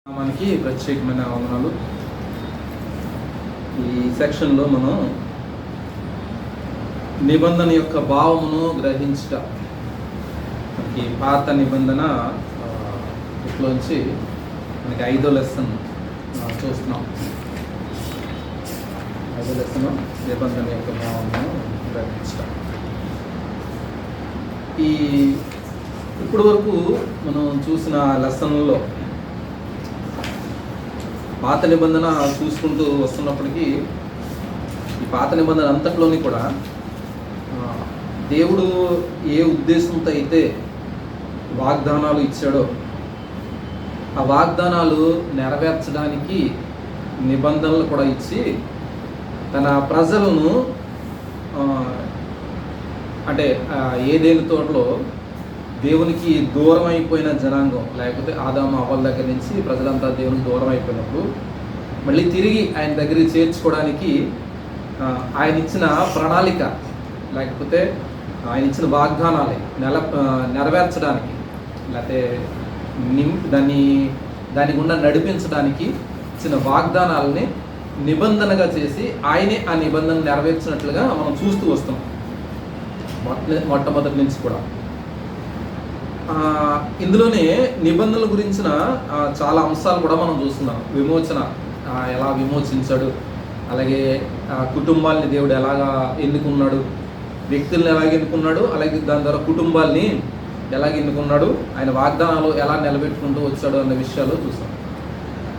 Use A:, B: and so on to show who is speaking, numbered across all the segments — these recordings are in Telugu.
A: మనకి ప్రత్యేకమైన వందనాలు. ఈ సెక్షన్లో మనం నిబంధన యొక్క భావమును గ్రహించుట, మనకి పాత నిబంధన ఇట్లోంచి మనకి 5వ లెసన్ చూస్తున్నాం. 5వ లెసన్ నిబంధన యొక్క భావమును గ్రహించుట. ఇప్పటి వరకు మనం చూసిన లెసన్లో పాత నిబంధన చూసుకుంటూ వస్తున్నప్పటికీ ఈ పాత నిబంధన అంతట్లోని కూడా దేవుడు ఏ ఉద్దేశంతో అయితే వాగ్దానాలు ఇచ్చాడో ఆ వాగ్దానాలు నెరవేర్చడానికి నిబంధనలు కూడా ఇచ్చి తన ప్రజలను అంటే ఏదేని తోటలో దేవునికి దూరం అయిపోయిన జనాంగం, లేకపోతే ఆదాము అవ్వల దగ్గర నుంచి ప్రజలంతా దేవునికి దూరం అయిపోయినప్పుడు మళ్ళీ తిరిగి ఆయన దగ్గరికి చేర్చుకోవడానికి ఆయన ఇచ్చిన ప్రణాళిక, లేకపోతే ఆయన ఇచ్చిన వాగ్దానాలే నెరవేర్చడానికి, లేకపోతే దాని గుండా నడిపించడానికి ఇచ్చిన వాగ్దానాలని నిబంధనగా చేసి ఆయనే ఆ నిబంధన నెరవేర్చినట్లుగా మనం చూస్తూ వస్తాం మొట్టమొదటి నుంచి కూడా. ఇందులోనే నిబంధనల గురించిన చాలా అంశాలు కూడా మనం చూస్తున్నాం. విమోచన ఎలా విమోచించాడు, అలాగే కుటుంబాలని దేవుడు ఎలాగా ఎన్నుకున్నాడు, వ్యక్తుల్ని ఎలాగ ఎన్నుకున్నాడు, అలాగే దాని ద్వారా కుటుంబాల్ని ఎలాగ ఎన్నుకున్నాడు, ఆయన వాగ్దానాలు ఎలా నిలబెట్టుకుంటూ వచ్చాడు అన్న విషయాలు చూస్తాం.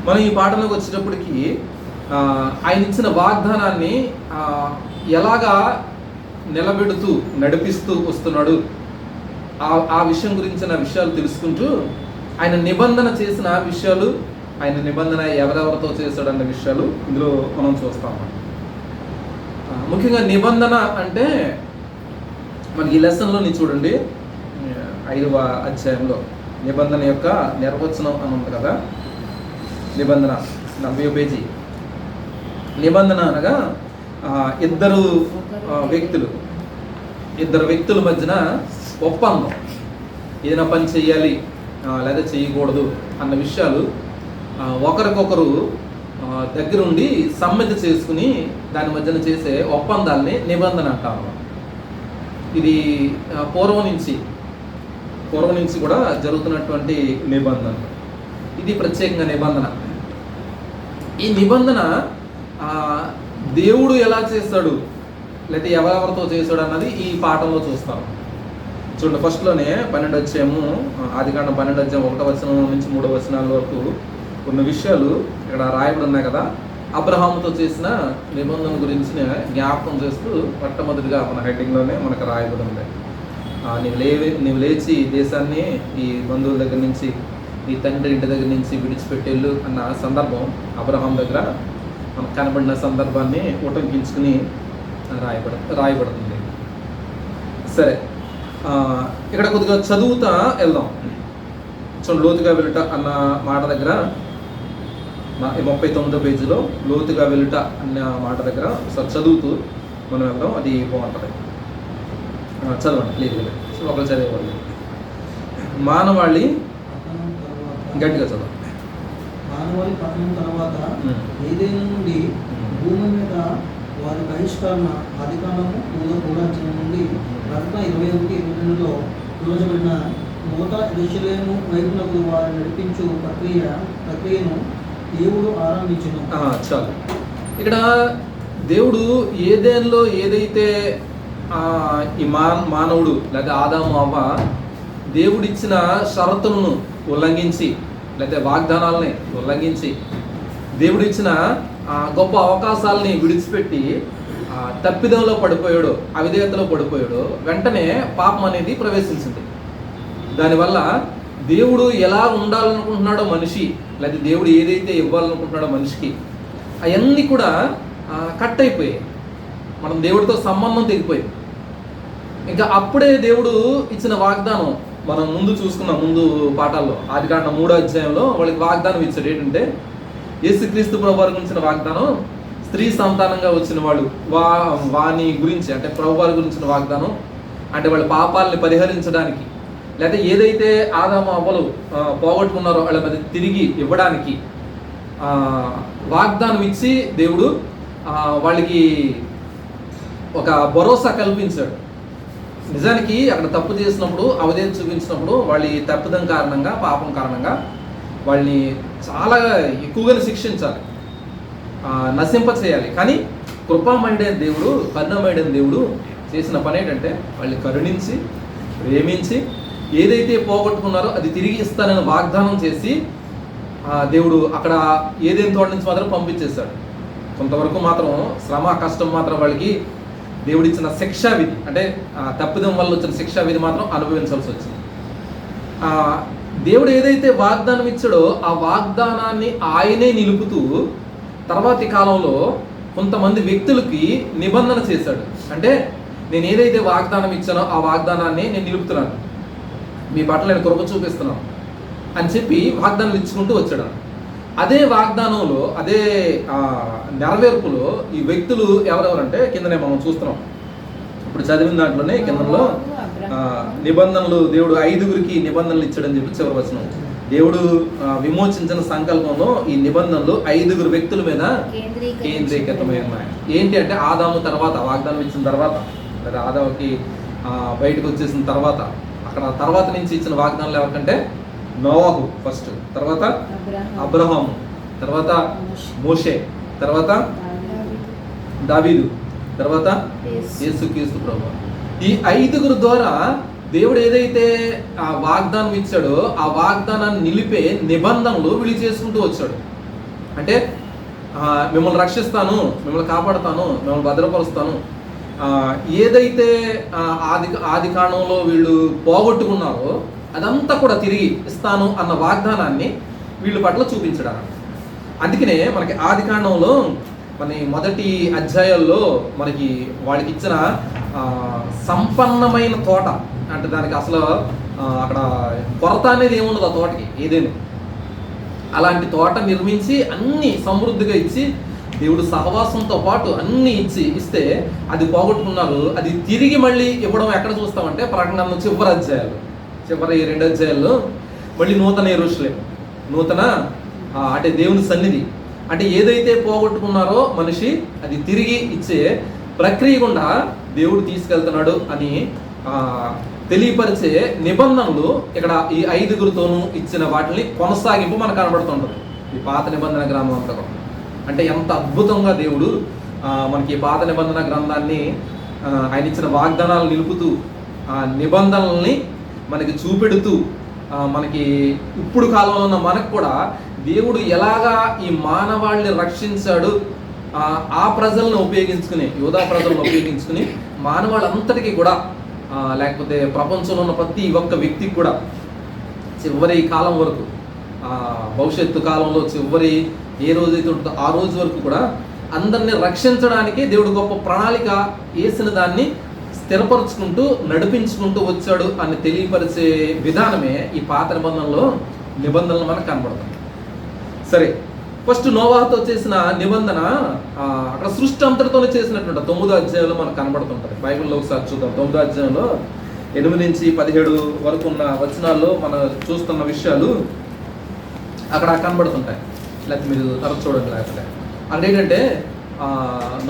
A: మనం ఈ పాఠంలోకి వచ్చేటప్పటికి ఆయన ఇచ్చిన వాగ్దానాన్ని ఎలాగా నిలబెడుతూ నడిపిస్తూ వస్తున్నాడు ఆ విషయం గురించిన విషయాలు తెలుసుకుంటూ, ఆయన నిబంధన చేసిన విషయాలు, ఆయన నిబంధన ఎవరెవరితో చేశాడన్న విషయాలు ఇందులో మనం చూస్తాం. ముఖ్యంగా నిబంధన అంటే మనకి ఈ లెసన్లోని చూడండి, 5వ అధ్యాయంలో నిబంధన యొక్క నిర్వచనం అని ఉంది కదా. నిబంధన 40వ పేజీ. నిబంధన అనగా ఇద్దరు వ్యక్తుల మధ్యన ఒప్పందం, ఏదైనా పని చేయాలి లేదా చేయకూడదు అన్న విషయాలు ఒకరికొకరు దగ్గరుండి సమ్మతి చేసుకుని దాని మధ్యన చేసే ఒప్పందాలని నిబంధన అంటారు. ఇది పూర్వం నుంచి కూడా జరుగుతున్నటువంటి నిబంధన. ఇది ప్రత్యేకంగా నిబంధన. ఈ నిబంధన దేవుడు ఎలా చేస్తాడు లేకపోతే ఎవరెవరితో చేశాడు అన్నది ఈ పాఠంలో చూస్తాం. చూడండి, ఫస్ట్లోనే 12వ అధ్యాయము, ఆదికాండం 12వ అధ్యాయం 1వ వచనం నుంచి 3వ వచనాల వరకు ఉన్న విషయాలు ఇక్కడ రాయబడి ఉన్నాయి కదా. అబ్రహాముతో చేసిన నిబంధన గురించి జ్ఞాపకం చేస్తూ మొట్టమొదటిగా మన హెడ్డింగ్లోనే మనకు రాయబడి ఉంది. నీవు లేచి దేశాన్ని ఈ బంధువుల దగ్గర నుంచి, నీ తండ్రి ఇంటి దగ్గర నుంచి విడిచిపెట్టేళ్ళు అన్న సందర్భం అబ్రహాం దగ్గర మనకు కనబడిన సందర్భాన్ని ఉటంకించుకుని రాయబడుతుంది. సరే, ఇక్కడ కొద్దిగా చదువుతా వెళ్దాం. చూడండి, లోతుగా వెళ్ళుట అన్న మాట దగ్గర 39వ పేజీలో లోతుగా వెళ్ళుట అన్న మాట దగ్గర ఒకసారి చదువుతూ మనం వెళ్దాం. అది బాగుంటుంది. చదవండి ప్లీజ్. ఒకరు చదివేవాళ్ళు. మానవాళి గట్టిగా చదవండి.
B: మానవాళి పతనం తర్వాత ఏదైనా నుండి భూమి మీద వారి బహిష్కరణ ఆదికాండము 3వ అధ్యాయం నుండి ప్రకటన 21-22లో వివరించబడిన నూతన యెరూషలేము వైపునకు వారు నడిపించు ప్రక్రియను దేవుడు ఆరంభించును.
A: చాలు. ఇక్కడ దేవుడు ఏదేన్లో ఏదైతే ఈ మానవుడు లేదా ఆదాము అవ్వ దేవుడిచ్చిన షరతులను ఉల్లంఘించి లేకపోతే వాగ్దానాలని ఉల్లంఘించి దేవుడిచ్చిన గొప్ప అవకాశాలని విడిచిపెట్టి తప్పిదంలో పడిపోయాడు, అవిధేయతలో పడిపోయాడు, వెంటనే పాపం అనేది ప్రవేశించింది. దానివల్ల దేవుడు ఎలా ఉండాలనుకుంటున్నాడో మనిషి, లేదా దేవుడు ఏదైతే ఇవ్వాలనుకుంటున్నాడో మనిషికి, అవన్నీ కూడా కట్ అయిపోయాయి. మనం దేవుడితో సంబంధం తెగిపోయింది. ఇంకా అప్పుడే దేవుడు ఇచ్చిన వాగ్దానం మనం ముందు చూసుకున్నాం. ముందు పాఠాల్లో ఆదికాండం 3వ అధ్యాయంలో వాళ్ళకి వాగ్దానం ఇచ్చాడు. ఏంటంటే యేసుక్రీస్తు ప్రభువారి గురించిన వాగ్దానం, స్త్రీ సంతానంగా వచ్చిన వాడు వాని గురించి అంటే ప్రభువారి గురించిన వాగ్దానం, అంటే వాళ్ళ పాపాలని పరిహరించడానికి లేదా ఏదైతే ఆదాము అవ్వలు పోగొట్టుకున్నారో వాళ్ళ మీద తిరిగి ఇవ్వడానికి వాగ్దానం ఇచ్చి దేవుడు వాళ్ళకి ఒక భరోసా కల్పించాడు. నిజానికి అక్కడ తప్పు చేసినప్పుడు అవధేయం చూపించినప్పుడు వాళ్ళ తప్పిదం కారణంగా, పాపం కారణంగా వాళ్ళని చాలా ఎక్కువగా శిక్షించాలి, నశింప చేయాలి. కానీ కృపామయుడైన దేవుడు, కరుణామయుడైన దేవుడు చేసిన పని ఏంటంటే వాళ్ళని కరుణించి, ప్రేమించి, ఏదైతే పోగొట్టుకున్నారో అది తిరిగి ఇస్తానని వాగ్దానం చేసి దేవుడు అక్కడ ఏదైనా తోట నుంచి మాత్రం పంపించేశాడు. కొంతవరకు మాత్రం శ్రమ, కష్టం మాత్రం వాళ్ళకి దేవుడిచ్చిన శిక్షా విధి, అంటే తప్పిదం వల్ల వచ్చిన శిక్షా విధి మాత్రం అనుభవించాల్సి వచ్చింది. దేవుడు ఏదైతే వాగ్దానం ఇచ్చాడో ఆ వాగ్దానాన్ని ఆయనే నిలుపుతూ తర్వాతి కాలంలో కొంతమంది వ్యక్తులకి నిబంధన చేశాడు. అంటే నేను ఏదైతే వాగ్దానం ఇచ్చానో ఆ వాగ్దానాన్ని నేను నిలుపుతున్నాను, మీ పట్ల నేను కృప చూపిస్తున్నాను అని చెప్పి వాగ్దానాలు ఇచ్చుకుంటూ వచ్చాడు. అదే వాగ్దానంలో, అదే నెరవేర్పులో ఈ వ్యక్తులు ఎవరెవరంటే కిందనే మనం చూస్తున్నాం. ఇప్పుడు చదివిన దాంట్లోనే కిందలో నిబంధనలు, దేవుడు 5గురికి నిబంధనలు ఇచ్చాడని చెప్పి చివరి వచనం. దేవుడు విమోచించిన సంకల్పంలో ఈ నిబంధనలు 5గురు వ్యక్తుల మీద కేంద్రీకృతమై ఉన్నాయి. ఏంటి అంటే ఆదాము తర్వాత, వాగ్దానం ఇచ్చిన తర్వాత, లేదా ఆదాముకి బయటకు వచ్చేసిన తర్వాత, అక్కడ తర్వాత నుంచి ఇచ్చిన వాగ్దానాలు ఎవరికంటే నోవాహు ఫస్ట్, తర్వాత అబ్రహాము, తర్వాత మోషే, తర్వాత దావీదు, తర్వాత యేసుక్రీస్తు ప్రభువు. ఈ 5గురు ద్వారా దేవుడు ఏదైతే ఆ వాగ్దానం ఇచ్చాడో ఆ వాగ్దానాన్ని నిలిపే నిబంధనలు వీళ్ళు చేసుకుంటూ వచ్చాడు. అంటే మిమ్మల్ని రక్షిస్తాను, మిమ్మల్ని కాపాడుతాను, మిమ్మల్ని భద్రపరుస్తాను, ఏదైతే ఆది కాండంలో వీళ్ళు పోగొట్టుకున్నారో అదంతా కూడా తిరిగి ఇస్తాను అన్న వాగ్దానాన్ని వీళ్ళ పట్ల చూపించడానికి. అందుకనే మనకి ఆది కాండంలో మన మొదటి అధ్యాయాల్లో మనకి వాళ్ళకి ఇచ్చిన సంపన్నమైన తోట, అంటే దానికి అసలు అక్కడ కొరత అనేది ఏముండదు ఆ తోటకి, ఏదేను అలాంటి తోట నిర్మించి అన్ని సమృద్ధిగా ఇచ్చి దేవుడు సహవాసంతో పాటు అన్ని ఇస్తే అది పోగొట్టుకున్నారు. అది తిరిగి మళ్ళీ ఇవ్వడం ఎక్కడ చూస్తామంటే ప్రకటన చివరి 2 అధ్యాయాల్లో మళ్ళీ నూతన యెరూషలేము, నూతన అంటే దేవుని సన్నిధి, అంటే ఏదైతే పోగొట్టుకున్నారో మనిషి అది తిరిగి ఇచ్చే ప్రక్రియ గుండా దేవుడు తీసుకెళ్తున్నాడు అని తెలియపరిచే నిబంధనలు ఇక్కడ ఈ 5గురితోనూ ఇచ్చిన వాటిని కొనసాగింపు మనకు కనబడుతుంటుంది ఈ పాత నిబంధన గ్రంథం అంతా. అంటే ఎంత అద్భుతంగా దేవుడు మనకి పాత నిబంధన గ్రంథాన్ని ఆయన ఇచ్చిన వాగ్దానాలు నిలుపుతూ ఆ నిబంధనల్ని మనకి చూపెడుతూ మనకి ఇప్పుడు కాలంలో ఉన్న మనకు కూడా దేవుడు ఎలాగా ఈ మానవాళ్ళని రక్షించాడు, ఆ ప్రజలను ఉపయోగించుకుని, యూదా ప్రజలను ఉపయోగించుకుని మానవాళ్ళంతటికీ కూడా, లేకపోతే ప్రపంచంలో ఉన్న ప్రతి ఒక్క వ్యక్తికి కూడా చివరి కాలం వరకు, భవిష్యత్తు కాలంలో చివరి ఏ రోజైతే ఉంటుందో ఆ రోజు వరకు కూడా అందరినీ రక్షించడానికి దేవుడు గొప్ప ప్రణాళిక వేసిన దాన్ని స్థిరపరుచుకుంటూ నడిపించుకుంటూ వచ్చాడు అని తెలియపరిచే విధానమే ఈ పాత నిబంధనలు మనకు కనబడతాయి. సరే, ఫస్ట్ నోవాహుతో చేసిన నిబంధన అక్కడ సృష్టి అంతటితోనే చేసినటువంటి 9వ అధ్యాయంలో మనకు కనబడుతుంటుంది. బైబిల్లో ఒకసారి చూద్దాం. 9వ అధ్యాయంలో 8 నుంచి 17 వరకు ఉన్న వచనాల్లో మనం చూస్తున్న విషయాలు అక్కడ కనబడుతుంటాయి. లేకపోతే మీరు తరచు చూడండి. లేకపోతే అంటే ఏంటంటే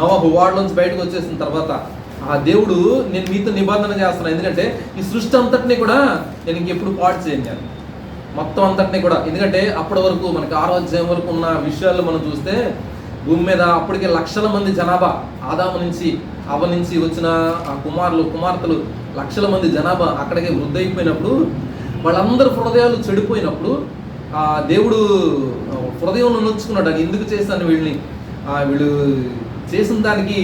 A: నోవాహు వాడలోంచి బయటకు వచ్చేసిన తర్వాత ఆ దేవుడు నేను మీతో నిబంధన చేస్తున్నాను, ఎందుకంటే ఈ సృష్టి అంతటినీ కూడా నేను ఇంకెప్పుడు పాడు చేయను, మొత్తం అంతటినీ కూడా. ఎందుకంటే అప్పటి వరకు మనకి 6వ అధ్యాయం వరకు ఉన్న విషయాలు మనం చూస్తే భూమి మీద అప్పటికే లక్షల మంది జనాభా, ఆదాము నుంచి అవ్వ నుంచి వచ్చిన కుమార్తెలు లక్షల మంది జనాభా అక్కడికే వృద్ధి అయిపోయినప్పుడు, వాళ్ళందరూ హృదయాలు చెడిపోయినప్పుడు దేవుడు హృదయంలో నొచ్చుకున్నాడు. అది ఎందుకు చేశాను వీళ్ళని, వీళ్ళు చేసిన దానికి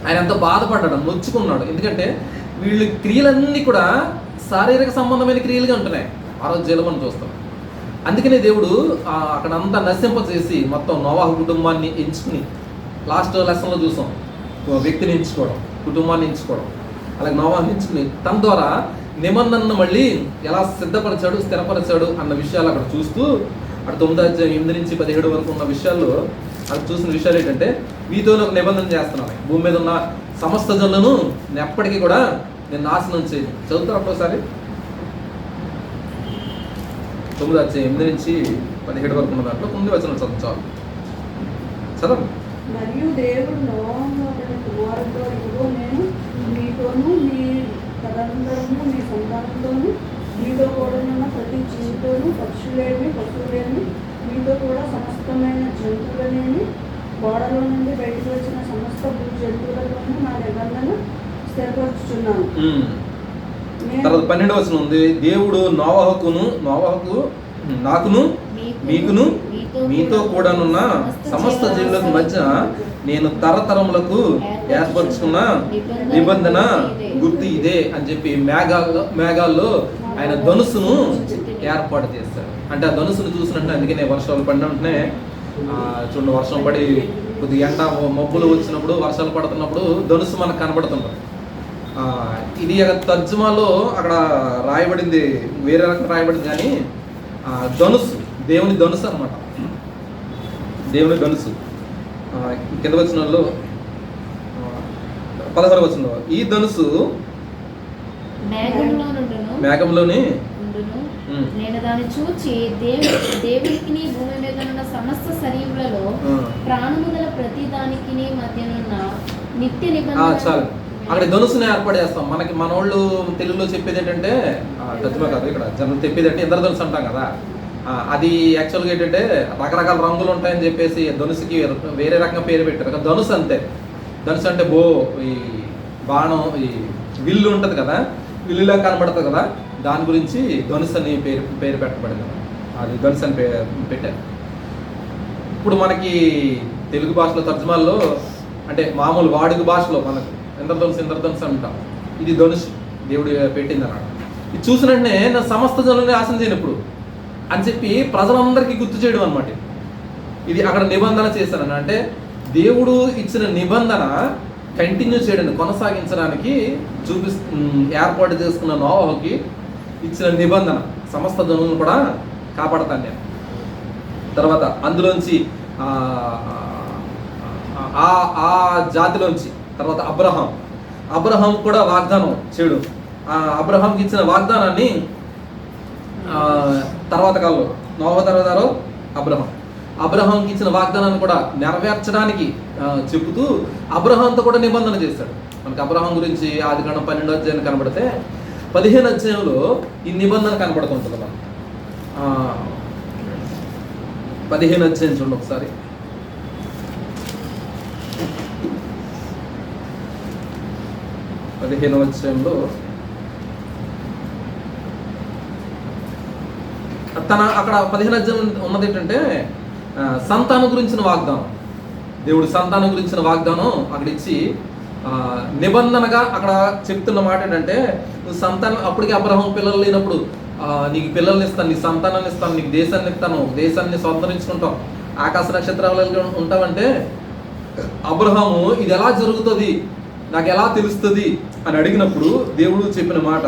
A: ఆయన ఎంతో బాధపడ్డాడు, నొచ్చుకున్నాడు. ఎందుకంటే వీళ్ళ క్రియలన్నీ కూడా శారీరక సంబంధమైన క్రియలుగా ఉంటున్నాయి. ఆరోగ్యాలు మనం చూస్తాం. అందుకనే దేవుడు అక్కడ అంతా నశింపచేసి మొత్తం నోవాహు కుటుంబాన్ని ఎంచుకుని, లాస్ట్ లెసన్లో చూసాం వ్యక్తిని ఎంచుకోవడం, కుటుంబాన్ని ఎంచుకోవడం, అలాగే నోవాహుని ఎంచుకుని తన ద్వారా నిబంధనను మళ్ళీ ఎలా సిద్ధపరిచాడు, స్థిరపరిచాడు అన్న విషయాలు అక్కడ చూస్తూ, అక్కడ 9వ అధ్యాయం 8 నుంచి 17 వరకు ఉన్న విషయాల్లో అక్కడ చూసిన విషయాలు ఏంటంటే, మీతో ఒక నిబంధన చేస్తున్నాను, భూమి మీద ఉన్న సమస్త జనులను ఎప్పటికీ కూడా నేను నాశనం చేయను. చదువుతారు ఒక్కసారి 9వ అధ్యాయం 8 నుంచి 17 వరకు ఉన్న దాంట్లో 9 వచనం చదువు. చదవండి.
C: మరియు దేవుడు నోవాహును అతని కుమారుడితో, ఇదిగో నేను మీతోనూ మీ తదనంతరము మీ సంతానంతోనూ మీతో కూడా ఉన్న ప్రతి జీవితోనూ పక్షులేమి పశువులేమి మీతో కూడా సమస్తమైన జంతువులనేమి గోడలో నుండి బయటకు వచ్చిన సమస్త భూ జంతువులతోనూ నా నిబంధన స్థిరపరుచుచున్నాను.
A: తర్వాత 12వ వచనం ఉంది. దేవుడు నోవాహుకు నాకును మీకును మీతో కూడానున్న సమస్త జీవులకు మధ్య నేను తరతరములకు ఏర్పరచుకున్న నిబంధన గుర్తు ఇదే అని చెప్పి మేఘాల్లో ఆయన ధనుసును ఏర్పాటు చేస్తాడు. అంటే ఆ ధనుసును చూసినట్టు, అందుకనే వర్షాలు పడిన వెంటనే చూడండి, వర్షం పడి కొద్దిగా ఎండ మబ్బులు వచ్చినప్పుడు, వర్షాలు పడుతున్నప్పుడు ధనుసు మనకు కనబడుతుంటుంది. ఇది తర్జుమాలో అక్కడ రాయబడింది వేరే రకం రాయబడింది, కానీ ధనుసు దేవుని ధనుసు అన్నమాట. దేవుని ధనుసు కింద వచనంలో 16వ వచనంలో ఈ ధనుసు మేఘంలోని
D: నేను దాన్ని చూచి దేవునికి భూమి మీద ఉన్న సమస్త శరీరులలో ప్రాణము గల ప్రతి దానికి మధ్యనున్న నిత్య నిబంధన.
A: చాలు, అక్కడ ధనుసుని ఏర్పాటు చేస్తాం. మన వాళ్ళు తెలుగులో చెప్పేది ఏంటంటే, తర్జుమా కాదు, ఇక్కడ జనం చెప్పేది అంటే ఇంద్రధనుసు అంటాం కదా. అది యాక్చువల్గా ఏంటంటే రకరకాల రంగులు ఉంటాయని చెప్పేసి ధనుసుకి వేరే రకంగా పేరు పెట్టారు. ధనుసు అంతే. ధనుసు అంటే ఈ బాణం, ఈ విల్లు ఉంటుంది కదా, విల్లులా కనబడుతుంది కదా, దాని గురించి ధనుసు అని పేరు పెట్టబడింది. అది ధనుసు అని పెట్టారు. ఇప్పుడు మనకి తెలుగు భాషలో తర్జుమాల్లో అంటే మామూలు వాడుక భాషలో మనకు ఇంద్రధనుసు అంటాం. ఇది ధనుసు దేవుడు పెట్టింది అన్నాడు. ఇది చూసిన వెంటనే నా సమస్త జనులని ఆశం చేయనప్పుడు అని చెప్పి ప్రజలందరికీ గుర్తు చేయడం అనమాట. ఇది అక్కడ నిబంధన చేశానని, అంటే దేవుడు ఇచ్చిన నిబంధన కంటిన్యూ చేయడానికి, కొనసాగించడానికి ఏర్పాటు చేసుకున్న నోవాహుకి ఇచ్చిన నిబంధన సమస్త జనులను కూడా కాపాడతాను నేను. తర్వాత అందులోంచి ఆ జాతిలోంచి తర్వాత అబ్రహాం కూడా వాగ్దానం చేయడం. అబ్రహాంకి ఇచ్చిన వాగ్దానాన్ని తర్వాత కాలంలో నోవహు తర్వాత అబ్రహాంకి ఇచ్చిన వాగ్దానాన్ని కూడా నెరవేర్చడానికి చెబుతూ అబ్రహాంతో కూడా నిబంధన చేశాడు. మనకి అబ్రహాం గురించి ఆదికాండం 12వ అధ్యాయం కనబడితే 15వ అధ్యాయంలో ఈ నిబంధన కనబడుతుంటుంది. మనం 15వ అధ్యాయం చూడండి ఒకసారి. 15వ అధ్యాయంలో అక్కడ 15వ అధ్యాయం ఉన్నది ఏంటంటే సంతానం గురించిన వాగ్దానం. దేవుడు సంతానం గురించిన వాగ్దానం అక్కడ ఇచ్చి నిబంధనగా అక్కడ చెప్తున్న మాట ఏంటంటే, నువ్వు సంతానం, అప్పటికి అబ్రహాం పిల్లలు లేనప్పుడు నీకు పిల్లల్ని ఇస్తాను, నీ సంతానాన్ని ఇస్తాను, నీకు దేశాన్ని ఇస్తాను, దేశాన్ని స్వతంత్రించుకుంటావు, ఆకాశ నక్షత్రాలు ఉంటావంటే, అబ్రహాము ఇది ఎలా జరుగుతుంది, నాకు ఎలా తెలుస్తుంది అని అడిగినప్పుడు దేవుడు చెప్పిన మాట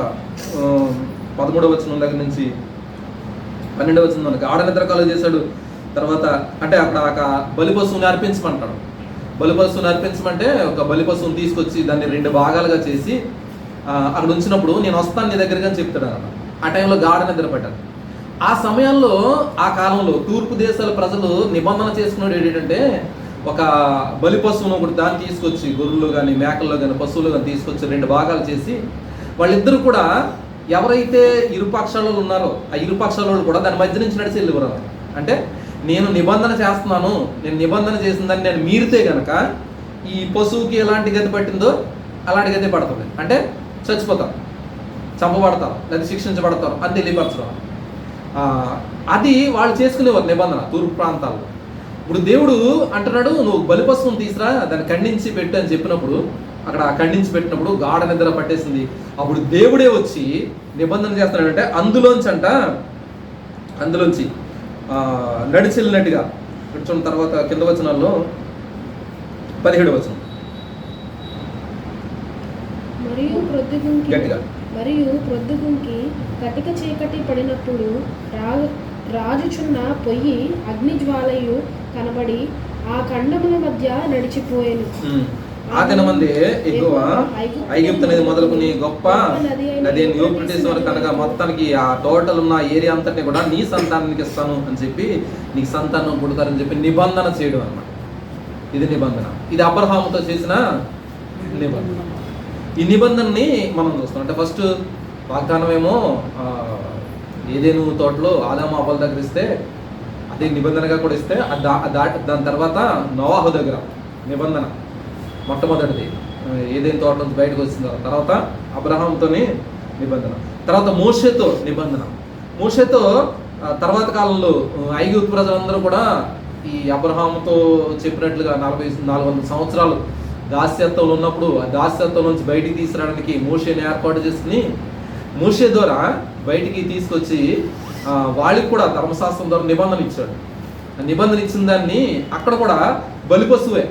A: 13వ వచనం దగ్గర నుంచి 12వ వచనం మనకి ఆడ నిద్రకాలు చేశాడు. తర్వాత అంటే అక్కడ ఒక బలిపశువుని అర్పించమంటాడు. బలిపశువుని అర్పించమంటే ఒక బలిపశువుని తీసుకొచ్చి దాన్ని 2 భాగాలుగా చేసి అక్కడ ఉంచినప్పుడు నేను వస్తాను నీ దగ్గరగా అని చెప్తాడు అన్నమాట. ఆ టైంలో గాఢ నిద్ర పట్టాడు. ఆ సమయంలో ఆ కాలంలో తూర్పు దేశాల ప్రజలు నిబంధన చేసుకున్నాడు ఏంటంటే, ఒక బలిపశువును ఒకటి దాన్ని తీసుకొచ్చి గొర్రెలు కానీ మేకల్లో కానీ పశువులు కానీ తీసుకొచ్చి 2 భాగాలు చేసి వాళ్ళిద్దరూ కూడా ఎవరైతే ఇరుపక్షాలు ఉన్నారో ఆ ఇరుపక్షాలు కూడా దాని మధ్య నుంచి నడిచి వెళ్ళిపోరు. అంటే నేను నిబంధన చేస్తున్నాను, నేను నిబంధన చేసిందని నేను మీరితే కనుక ఈ పశువుకి ఎలాంటి గతి పట్టిందో అలాంటి గతి పడుతుంది. అంటే చచ్చిపోతారు, చంపబడతారు, లేదా శిక్షించబడతారు అని తెలియపరచడం. అది వాళ్ళు చేసుకునేవారు నిబంధన తూర్పు ప్రాంతాల్లో. ఇప్పుడు దేవుడు అంటున్నాడు, నువ్వు బలిపశువుని తీసురా, దాన్ని ఖండించి పెట్టు అని చెప్పినప్పుడు అక్కడ ఖండించి పెట్టినప్పుడు గాఢ నిద్ర పట్టేసింది. అప్పుడు దేవుడే వచ్చి నిబంధన చేస్తున్నాడంటే అందులోంచి నడిచెళ్ళినట్టుగా కూర్చున్న తర్వాత కింద వచనాల్లో 17వ వచనం
D: మరియు ప్రొద్దుగుంకి కటిక చీకటి పడినప్పుడు రాజుచున్న పొయ్యి అగ్ని జ్వాలయు కనబడి ఆ ఖండముల మధ్య నడిచిపోయాను.
A: ఆ దినమందే ఎక్కువ ఐగుప్తు అనేది మొదలుకుని గొప్ప నది యూఫ్రటీస్ వరకు అనగా మొత్తానికి ఆ టోటల్ ఉన్న ఏరియా అంతటిని కూడా నీ సంతానానికి ఇస్తాను అని చెప్పి నీకు సంతానం పుడతారని చెప్పి నిబంధన చేయడం అన్నమాట. ఇది నిబంధన. ఇది అబ్రహాముతో చేసిన నిబంధన. ఈ నిబంధనని మనం చూస్తాం. అంటే ఫస్ట్ వాగ్దానం ఏమో ఏదేను తోటలో ఆదాము అవ్వల దగ్గర ఇస్తే అదే నిబంధనగా కూడా ఇస్తే దాని తర్వాత నోవాహు దగ్గర నిబంధన మొట్టమొదటిది ఏదేను తోట నుంచి బయటకు వచ్చిన తర్వాత అబ్రహాంతోని నిబంధన, తర్వాత మోషేతో నిబంధన. మోషేతో తర్వాత కాలంలో ఐగుప్తు ప్రజలందరూ కూడా ఈ అబ్రహాముతో చెప్పినట్లుగా 400 సంవత్సరాలు దాస్యత్వంలో ఉన్నప్పుడు ఆ దాస్యత్వం నుంచి బయటికి తీసుకురావడానికి మోషేని ఏర్పాటు చేసుకుని మోషే ద్వారా బయటికి తీసుకొచ్చి వాళ్ళకి కూడా ధర్మశాస్త్రం ద్వారా నిబంధన ఇచ్చాడు. ఆ నిబంధన ఇచ్చిన దాన్ని అక్కడ కూడా బలిపశువే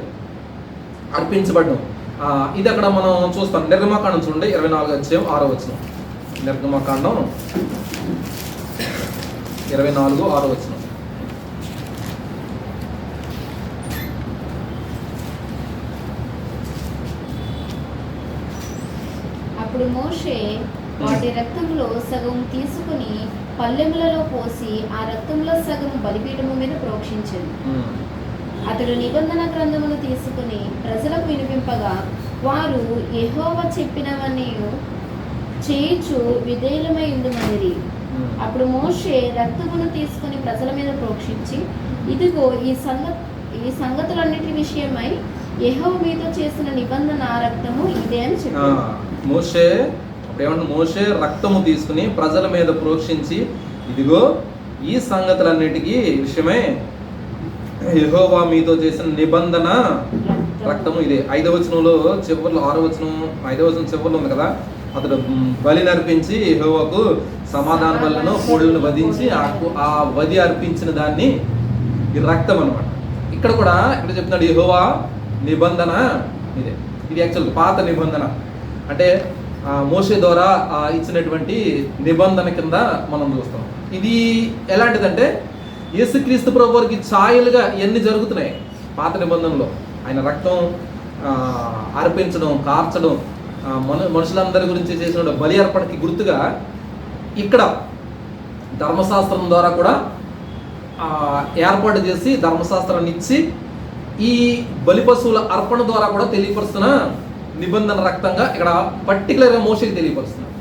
A: అర్పించబడ్డం. ఇది అక్కడ మనం చూస్తాం. నిర్గమకాండం చూడండి 24:6. నిర్గమకాండం 24:6.
D: అప్పుడు మోషే వాటి రక్తంలో సగం తీసుకుని పల్లెములలో పోసి ఆ రక్తంలో సగం బలిపీఠము మీద ప్రోక్షించింది. అతడు నిబంధన గ్రంథమును తీసుకుని ప్రజలకు వినిపింపగా వారు యెహోవా చెప్పినవన్నీ చేయుచు విధేయులమై ఉండుమనిరి. అప్పుడు మోషే రక్తమును తీసుకుని ప్రజల మీద ప్రోక్షించి, ఇదిగో ఈ సంగతులన్నిటి విషయమై యెహోవా మీతో చేసిన నిబంధన రక్తము ఇదే అని చెప్పాడు.
A: మోషే రక్తము తీసుకుని ప్రజల మీద ప్రోక్షించి, ఇదిగో ఈ సంగతులన్నిటికీ విషయమై యెహోవా మీతో చేసిన నిబంధన రక్తము ఇదే. 5వ వచనంలో చివరిలో 6వ వచనం 5వ వచనం చివరిలో ఉంది కదా, అతడు బలి అర్పించి యెహోవాకు సమాధాన బలులను కోళ్ళను వధించి ఆ వధి అర్పించిన దాన్ని ఈ రక్తం అన్నమాట. ఇక్కడ కూడా ఇక్కడ చెప్తున్నాడు యెహోవా నిబంధన ఇదే. ఇది యాక్చువల్ పాత నిబంధన, అంటే మోషే ద్వారా ఇచ్చినటువంటి నిబంధన కింద మనం చూస్తాం. ఇది ఎలాంటిదంటే యేసుక్రీస్తు ప్రభువుకి ఛాయలుగా ఎన్ని జరుగుతున్నాయి పాత నిబంధనలో. ఆయన రక్తం అర్పించడం, కార్చడం, మనుషులందరి గురించి చేసిన బలి అర్పణకి గుర్తుగా ఇక్కడ ధర్మశాస్త్రం ద్వారా కూడా ఏర్పాటు చేసి ధర్మశాస్త్రాన్ని ఇచ్చి ఈ బలి పశువుల అర్పణ ద్వారా కూడా తెలియపరుస్తున్న నిబంధన రక్తంగా ఇక్కడ పర్టికులర్గా మోషేకి తెలియపరుస్తున్నారు.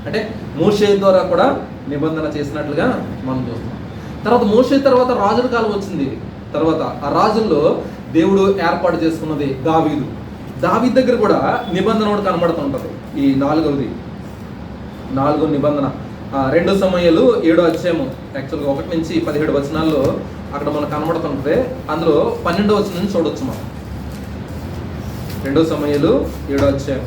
A: అంటే మోషే ద్వారా కూడా నిబంధన చేసినట్లుగా మనం చూస్తున్నాం. తర్వాత మోషే తర్వాత రాజుల కాలం వచ్చింది. తర్వాత ఆ రాజుల్లో దేవుడు ఏర్పాటు చేసుకున్నది దావీదు దగ్గర కూడా నిబంధన ఒకటి కనబడుతుంటది. ఈ 4వ నిబంధన 2 సమూయేలు 7వ అధ్యాయము యాక్చువల్గా 1 నుంచి 17 వచనాల్లో అక్కడ మనకు కనబడుతుంటది. అందులో 12వ వచనం నుంచి చూడొచ్చు మనం. 2 సమూయేలు 7వ అధ్యాయం.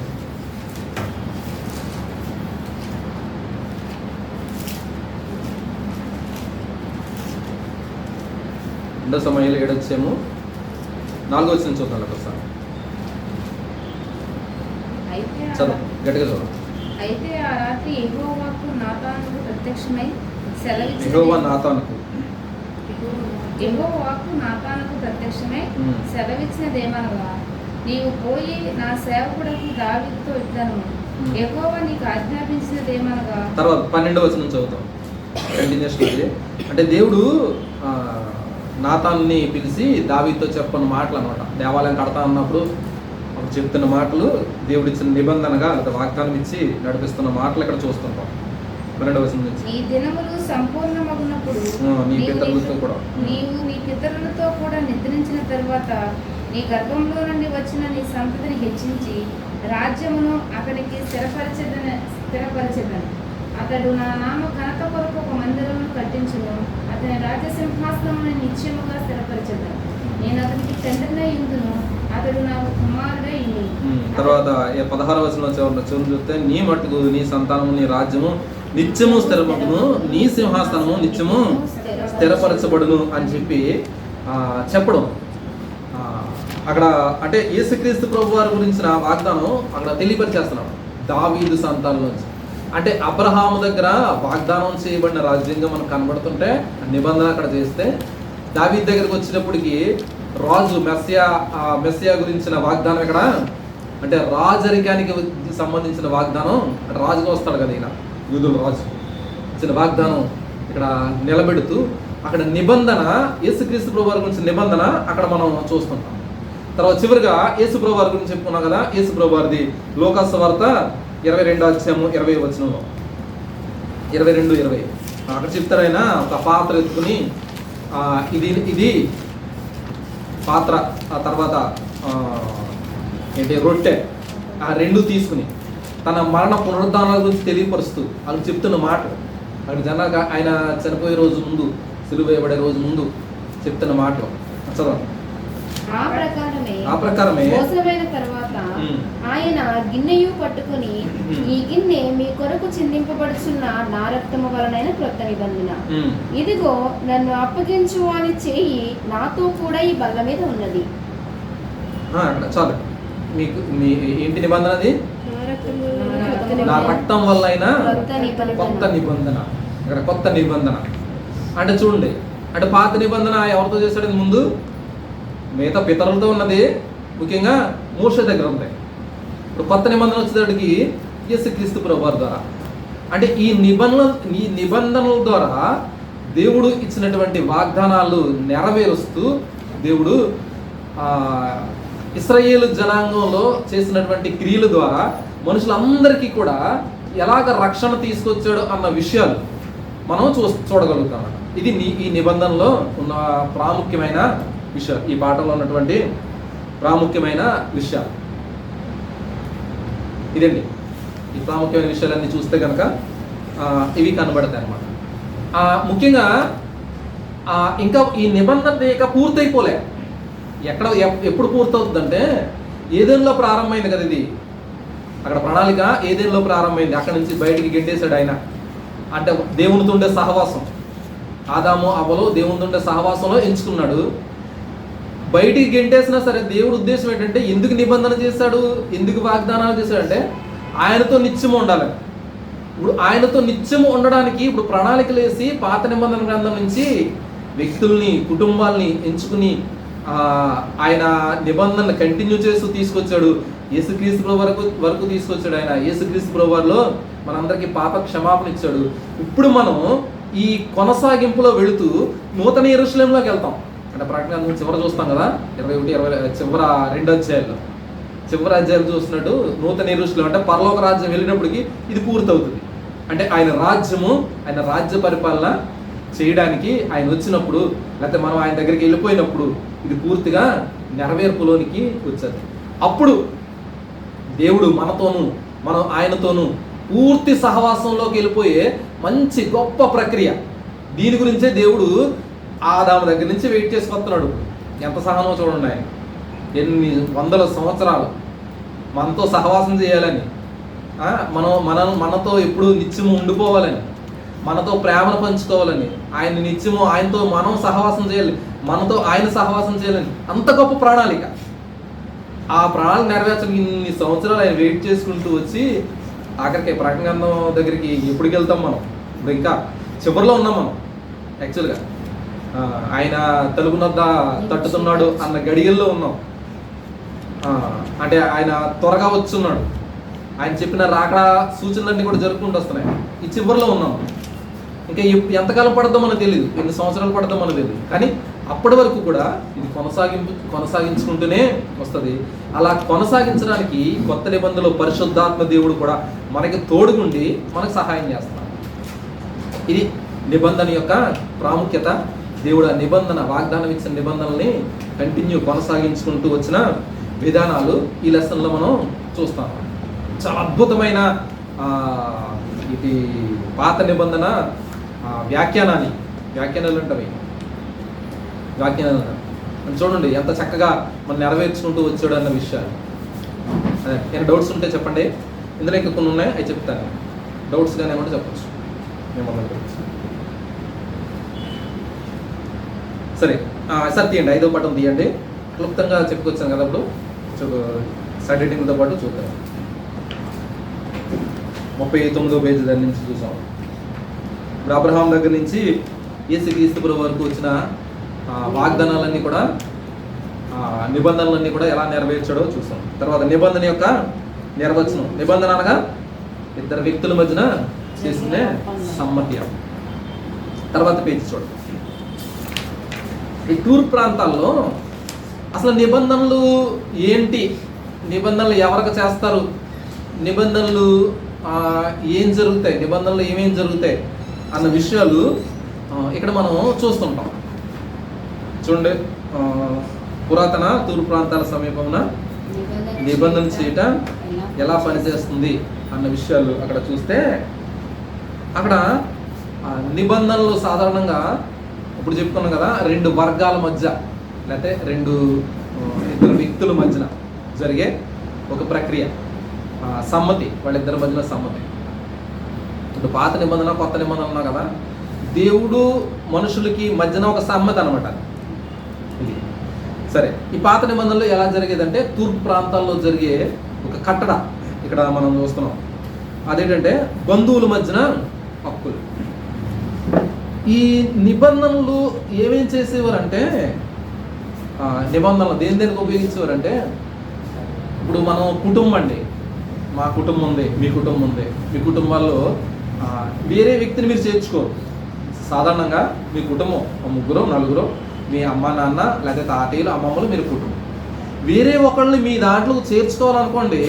A: సమూయేలు 7వ అధ్యాయము 4వ వచనం చూద్దాం ఒకసారి. చదువు గట్టిగా చదువు.
D: అయితే ఆ రాత్రి యెహోవాకు నాతానుకు ప్రత్యక్షమై సెలవిచ్చినదేమనగా, నీవు పోయి నా సేవకుడకు దావీదుతో ఇట్లను యెహోవా నీకు ఆజ్ఞాపించినదేమనగా.
A: తర్వాత 12వ వచనం చదువుతాం. కంటిన్యూషన్. అంటే దేవుడు నాతాన్ని పిలిచి దావీదుతో చెప్పని మాటలు అనమాట. దేవాలయం కడతా అన్నప్పుడు చెప్తున్న మాటలు, దేవుడు ఇచ్చిన నిబంధనగా లేదా వాగ్దానం ఇచ్చి నడిపిస్తున్న మాటలు ఇక్కడ చూస్తుంటాం. 12వ వచనం నుంచి,
D: ఈ దినములు సంపూర్ణమగునప్పుడు నీవు నీ పితరులతో కూడా నిద్రించిన తరువాత నీ గర్భంలో నుండి వచ్చిన నీ సంతతిని హెచ్చించి రాజ్యమును అతనికి స్థిరపరచెదను. అతడు నా నామ ఘనత కొరకు ఒక మందిరమును కట్టించును. అతని రాజసింహాసనమును నిత్యముగా స్థిరపరచెదను. నేను అతనికి తండ్రినై ఉందును, అతడు నాకు కుమారుడై ఉండును.
A: తర్వాత 16వ వచనం చివరి చూస్తే, నీ మట్టుకు నీ సంతానము నీ రాజ్యము నిత్యము స్థిరపడును, నీ సింహాసనము నిత్యము స్థిరపరచబడును అని చెప్పి చెప్పడం. అక్కడ అంటే యేసుక్రీస్తు ప్రభు వారి గురించిన వాగ్దానం అక్కడ తెలియపరిచేస్తున్నాడు దావీదు సంతానం నుంచి. అంటే అబ్రహాము దగ్గర వాగ్దానం చేయబడిన రాజ్యంగా మనకు కనబడుతుంటే నిబంధన అక్కడ చేస్తే, దావీదు దగ్గరకు వచ్చినప్పటికీ రాజు మెస్సియా గురించిన వాగ్దానం ఇక్కడ అంటే రాజరికానికి సంబంధించిన వాగ్దానం, రాజుగా వస్తాడు కదా ఈయన, యూదుల రాజు ఇచ్చిన వాగ్దానం ఇక్కడ నిలబెడుతూ అక్కడ నిబంధన, యేసుక్రీస్తు ప్రభు వారి గురించి నిబంధన అక్కడ మనం చూస్తుంటాం. తర్వాత చివరిగా యేసు ప్రభు వారి గురించి చెప్పుకున్నాం కదా. యేసు ప్రభు వారిది లోకాసు వార్త 22వ అధ్యాయము 20వ వచనంలో 22:20 అక్కడ చెప్తారు, ఆయన ఒక పాత్ర ఎత్తుకుని ఇది పాత్ర, ఆ తర్వాత ఏంటి రొట్టె, ఆ రెండు తీసుకుని తన మరణ పునరుద్ధానాల గురించి తెలియపరుస్తూ వాళ్ళు చెప్తున్న మాట అక్కడ జనాగా ఆయన చనిపోయే రోజు ముందు, సిలువ వేయబడే రోజు ముందు చెప్తున్న మాటలు చదవండి.
D: ఆ ప్రకారమే మోసమైన తర్వాత ఆయన గిన్నెయు పట్టుకుని, ఈ గిన్నె మీ కొరకు చిందింపబడుచున్న నా రక్తము వలనైన క్రొత్త నిబంధన, ఇదిగో నన్ను అప్పగించు అని చేయి నాతో కూడా ఈ బల్ల మీద ఉన్నది.
A: చాలు, మీకు మీ ఏంటి నిబంధన? అది నా రక్తం వల్ల అయినా కొత్త నిబంధన. ఇక్కడ కొత్త నిబంధన అంటే చూడండి, అంటే పాత నిబంధన ఎవరితో చేశాడు ముందు? మిగతా పితరులతో ఉన్నది, ముఖ్యంగా మోషే దగ్గర ఉంది. ఇప్పుడు కొత్త నిబంధన వచ్చేటప్పటికి యేసుక్రీస్తు ప్రభువారి ద్వారా, అంటే ఈ నిబంధనల ద్వారా దేవుడు ఇచ్చినటువంటి వాగ్దానాలు నెరవేరుస్తూ దేవుడు ఇశ్రాయేలు జనాంగంలో చేసినటువంటి క్రియల ద్వారా మనుషులందరికీ కూడా ఎలాగ రక్షణ తీసుకొచ్చాడు అన్న విషయాలు మనం చూడగలుగుతాం. ఇది ఈ నిబంధనలో ఉన్న ప్రాముఖ్యమైన విషయాలు, ఈ పాఠంలో ఉన్నటువంటి ప్రాముఖ్యమైన విషయాలు ఇదండి. ఈ ప్రాముఖ్యమైన విషయాలన్నీ చూస్తే కనుక ఇవి కనబడతాయి అన్నమాట. ముఖ్యంగా ఇంకా ఈ నిబంధన ఇక పూర్తయిపోలే. ఎప్పుడు పూర్తవుతుందంటే ఏదెన్లో ప్రారంభమైంది కదా ఇది. అక్కడ ప్రణాళిక ఏదెన్లో ప్రారంభమైంది, అక్కడ నుంచి బయటికి గెంటేశాడు ఆయన. అంటే దేవునితో ఉండే సహవాసం, ఆదాము అవ్వలు దేవునితో ఉండే సహవాసంలో ఎంచుకున్నాడు. బయటికి గెంటేసినా సరే దేవుడి ఉద్దేశం ఏంటంటే, ఎందుకు నిబంధన చేశాడు, ఎందుకు వాగ్దానాలు చేశాడంటే ఆయనతో నిత్యము ఉండాలని. ఇప్పుడు ఆయనతో నిత్యము ఉండడానికి ఇప్పుడు ప్రణాళికలు వేసి పాత నిబంధన గ్రంథం నుంచి వ్యక్తుల్ని, కుటుంబాలని ఎంచుకుని ఆయన నిబంధనలు కంటిన్యూ చేస్తూ తీసుకొచ్చాడు. యేసుక్రీస్తు ప్రభు వరకు తీసుకొచ్చాడు ఆయన. యేసుక్రీస్తు ప్రభు వారిలో మనందరికీ పాప క్షమాపణ ఇచ్చాడు. ఇప్పుడు మనం ఈ కొనసాగింపులో వెళుతూ నూతన యెరూషలేములోకి వెళ్తాం. అంటే ప్రకటన చివర చూస్తాం కదా, 21-20 చివర 2 అధ్యాయాల్లో చివరి అధ్యాయాలు చూస్తున్నట్టు నూతన యెరూషలేము అంటే పరలోక రాజ్యం వెళ్ళినప్పటికీ ఇది పూర్తవుతుంది. అంటే ఆయన రాజ్యము, ఆయన రాజ్య పరిపాలన చేయడానికి ఆయన వచ్చినప్పుడు, లేకపోతే మనం ఆయన దగ్గరికి వెళ్ళిపోయినప్పుడు ఇది పూర్తిగా నెరవేర్పులోనికి వచ్చేది. అప్పుడు దేవుడు మనతోనూ మనం ఆయనతోనూ పూర్తి సహవాసంలోకి వెళ్ళిపోయే మంచి గొప్ప ప్రక్రియ. దీని గురించే దేవుడు ఆదాము దగ్గర నుంచి వెయిట్ చేసుకొస్తున్నాడు. ఎంత సహనం చూడండి, ఆయన ఎన్ని వందల సంవత్సరాలు మనతో సహవాసం చేయాలని, మనతో ఎప్పుడు నిత్యము ఉండిపోవాలని, మనతో ప్రేమను పంచుకోవాలని, ఆయన నిత్యము ఆయనతో మనం సహవాసం చేయాలి, మనతో ఆయన సహవాసం చేయాలని, అంత గొప్ప ప్రణాళిక. ఆ ప్రణాళిక నెరవేర్చడానికి ఇన్ని సంవత్సరాలు ఆయన వెయిట్ చేసుకుంటూ వచ్చి ఆఖరికి ప్రకటన గ్రంథం దగ్గరికి ఎప్పటికి వెళ్తాం మనం? ఇప్పుడు ఇంకా చివరిలో ఉన్నాం మనం. యాక్చువల్గా ఆయన తలుపు నద్ద తట్టుతున్నాడు అన్న గడియల్లో ఉన్నాం. అంటే ఆయన త్వరగా వచ్చున్నాడు. ఆయన చెప్పిన రాకడా సూచనలన్నీ కూడా జరుపుకుంటూ వస్తున్నాయి. ఈ చివరిలో ఉన్నాం. ఇంకా ఎంతకాలం పడద్దో మనకు తెలియదు, ఎన్ని సంవత్సరాలు పడద్దో మనకు తెలియదు. కానీ అప్పటి వరకు కూడా ఇది కొనసాగించుకుంటూనే వస్తుంది. అలా కొనసాగించడానికి కొత్త నిబంధనలో పరిశుద్ధాత్మ దేవుడు కూడా మనకి తోడుగుండి మనకు సహాయం చేస్తాడు. ఇది నిబంధన యొక్క ప్రాముఖ్యత. దేవుడు ఆ నిబంధన, వాగ్దానం ఇచ్చిన నిబంధనల్ని కంటిన్యూ కొనసాగించుకుంటూ వచ్చిన విధానాలు ఈ లెసన్లో మనం చూస్తాం. చాలా అద్భుతమైన ఇది పాత నిబంధన వ్యాఖ్యానాలు అంటవి. వ్యాఖ్యానాలు చూడండి ఎంత చక్కగా మనం నెరవేర్చుకుంటూ వచ్చాడు అన్న విషయాలు. అదే ఏమైనా డౌట్స్ ఉంటే చెప్పండి. ఇందులో ఇంకా కొన్ని ఉన్నాయి, అవి చెప్తాను. డౌట్స్ కానీ ఏమంటే చెప్పచ్చు. సరే సార్ తీయండి, 5వ పాఠం తీయండి. క్లుప్తంగా చెప్పుకొచ్చాను కదా ఇప్పుడు సైడెటింగ్తో పాటు చూద్దాం. 39వ పేజీ దగ్గర నుంచి చూసాం. ఇప్పుడు అబ్రహాం దగ్గర నుంచి యేసుక్రీస్తు ప్రభు వరకు వచ్చిన వాగ్దానాలన్నీ కూడా నిబంధనలన్నీ కూడా ఎలా నెరవేర్చాడో చూసాం. తర్వాత నిబంధన యొక్క నిర్వచనం. నిబంధన అనగా ఇద్దరు వ్యక్తుల మధ్యన చేసుకునే సమ్మతి. తర్వాత పేజీ చూడండి. ఈ టూర్ ప్రాంతాల్లో అసలు నిబంధనలు ఏంటి, నిబంధనలు ఎవరికి చేస్తారు, నిబంధనలు ఏం జరుగుతాయి, నిబంధనలు ఏమేం జరుగుతాయి అన్న విషయాలు ఇక్కడ మనం చూస్తుంటాం. చూడండి, పురాతన తూర్పు ప్రాంతాల సమీపమున నిబంధన చేయట ఎలా పనిచేస్తుంది అన్న విషయాలు అక్కడ చూస్తే, అక్కడ నిబంధనలు సాధారణంగా ఇప్పుడు చెప్పుకున్నాం కదా, రెండు వర్గాల మధ్య లేకపోతే ఇద్దరు వ్యక్తుల మధ్యన జరిగే ఒక ప్రక్రియ, సమ్మతి, వాళ్ళిద్దరి మధ్యన సమ్మతి. ఇప్పుడు పాత నిబంధన కొత్త నిబంధన ఉన్నా కదా, దేవుడు మనుషులకి మధ్యన ఒక సమ్మతి అనమాట ఇది. సరే, ఈ పాత నిబంధనలో ఎలా జరిగేదంటే తూర్పు ప్రాంతాల్లో జరిగే ఒక కట్టడ ఇక్కడ మనం చూస్తున్నాం. అదేంటంటే బంధువుల మధ్యన హక్కులు. ఈ నిబంధనలు ఏమేం చేసేవారంటే, నిబంధనలు దేనికి ఉపయోగించేవారంటే, ఇప్పుడు మనం కుటుంబం అండి, మా కుటుంబం ఉంది, మీ కుటుంబం ఉంది, మీ కుటుంబాల్లో వేరే వ్యక్తిని మీరు చేర్చుకోరు. సాధారణంగా మీ కుటుంబం 3 4, మీ అమ్మ నాన్న లేకపోతే తాతయ్యలు అమ్మమ్మలు మీరు కుటుంబం. వేరే ఒకళ్ళని మీ దాంట్లో చేర్చుకోవాలనుకోండి,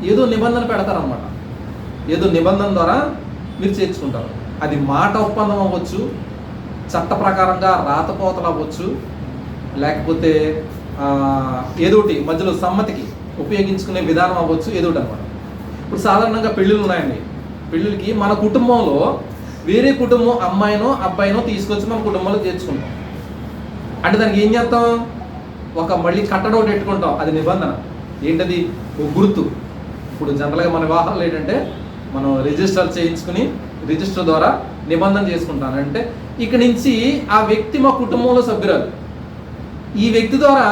A: ఏదో నిబంధన పెడతారనమాట. ఏదో నిబంధన ద్వారా మీరు చేర్చుకుంటారు. అది మాట ఒప్పందం అవ్వచ్చు, చట్ట ప్రకారంగా రాతపోతలు అవ్వచ్చు, లేకపోతే ఏదోటి మధ్యలో సమ్మతికి ఉపయోగించుకునే విధానం అవ్వచ్చు, ఏదోటి అనమాట. ఇప్పుడు సాధారణంగా పెళ్ళిళ్ళు ఉన్నాయండి. పెళ్ళిళ్ళకి మన కుటుంబంలో వేరే కుటుంబం అమ్మాయినో అబ్బాయినో తీసుకొచ్చి మన కుటుంబంలో చేర్చుకుంటాం. అంటే దానికి ఏం చేస్తాం, మళ్ళీ కట్టడం ఒకటి పెట్టుకుంటాం. అది నిబంధన. ఏంటది? ఒక గుర్తు. ఇప్పుడు జనరల్గా మన వివాహాలు ఏంటంటే మనం రిజిస్టర్ చేయించుకుని రిజిస్టర్ ద్వారా నిబంధన చేసుకుంటాను. అంటే ఇక నుంచి ఆ వ్యక్తి మా కుటుంబంలో సభ్యురాలు. ఈ వ్యక్తి ద్వారా